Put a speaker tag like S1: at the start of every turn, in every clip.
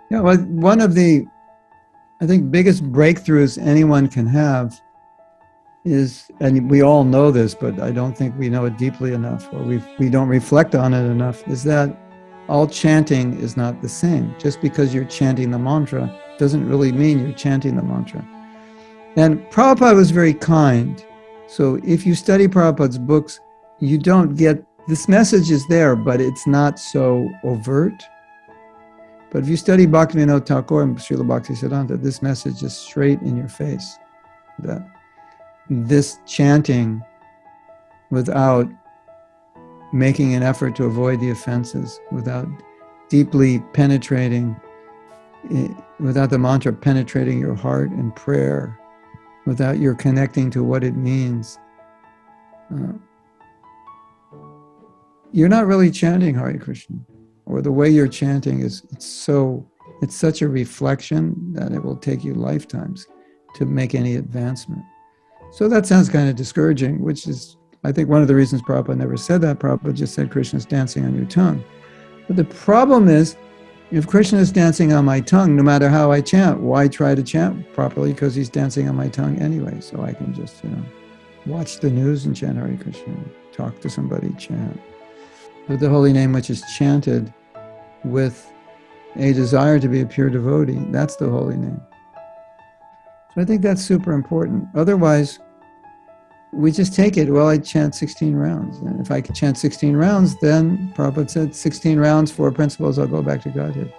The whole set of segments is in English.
S1: Yeah, well, one of the, I think, biggest breakthroughs anyone can have is, and we all know this, but I don't think we know it deeply enough, or we don't reflect on it enough, is that all chanting is not the same. Just because you're chanting the mantra doesn't really mean you're chanting the mantra. And Prabhupada was very kind. So if you study Prabhupada's books, you don't get, this message is there, but it's not so overt. But if you study Bhaktivinoda Thakur and Srila Bhaktisiddhanta, this message is straight in your face. That this chanting without making an effort to avoid the offenses, without deeply penetrating, without the mantra penetrating your heart in prayer, without your connecting to what it means, you're not really chanting Hare Krishna. Or the way you're chanting is, it's such a reflection that it will take you lifetimes to make any advancement. So that sounds kind of discouraging, which is, I think, one of the reasons Prabhupada never said that. Prabhupada just said Krishna's dancing on your tongue. But the problem is, if Krishna is dancing on my tongue, no matter how I chant, why try to chant properly? Because he's dancing on my tongue anyway. So I can just, watch the news and chant Hare Krishna, talk to somebody, chant. But the holy name which is chanted with a desire to be a pure devotee, that's the holy name. So I think that's super important. Otherwise, we just take it, well, I chant 16 rounds. And if I could chant 16 rounds, then Prabhupada said 16 rounds, 4 principles, I'll go back to Godhead.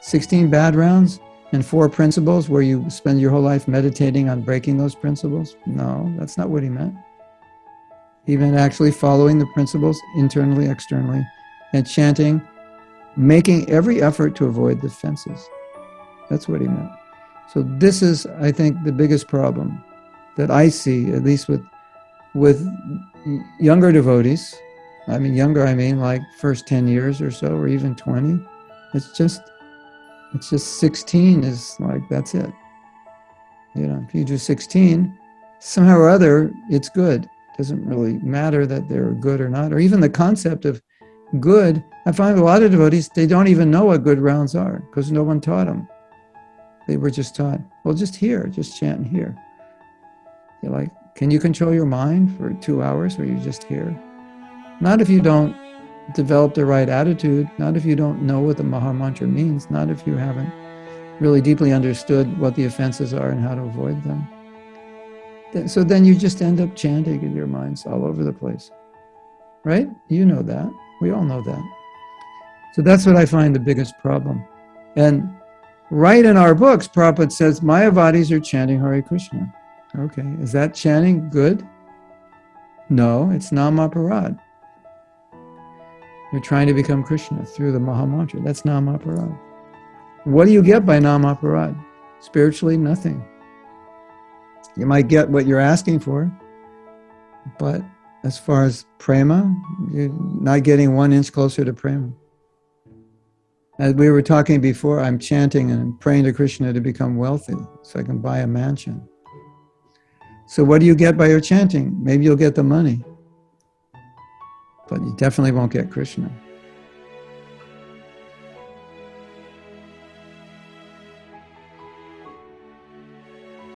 S1: 16 bad rounds and 4 principles where you spend your whole life meditating on breaking those principles? No, that's not what he meant. He meant actually following the principles internally, externally, and chanting, making every effort to avoid the offenses. That's what he meant. So this is, I think, the biggest problem that I see, at least with younger devotees. I mean like first 10 years or so, or even 20. It's just 16 is like, that's it. If you do 16, somehow or other, it's good. It doesn't really matter that they're good or not, or even the concept of good. I find a lot of devotees, they don't even know what good rounds are because no one taught them. They were just taught, well, just chant and hear. You're like, can you control your mind for 2 hours where you just hear? Not if you don't develop the right attitude, not if you don't know what the Maha Mantra means, not if you haven't really deeply understood what the offenses are and how to avoid them. So then you just end up chanting in your minds all over the place. Right? You know that. We all know that. So that's what I find the biggest problem. And right in our books, Prabhupada says, Mayavadis are chanting Hare Krishna. Okay, is that chanting good? No, it's Namaparad. You're trying to become Krishna through the Maha Mantra. That's Namaparad. What do you get by Namaparad? Spiritually, nothing. You might get what you're asking for, but as far as prema, you're not getting 1 inch closer to prema. As we were talking before, I'm chanting and praying to Krishna to become wealthy so I can buy a mansion. So what do you get by your chanting? Maybe you'll get the money, but you definitely won't get Krishna.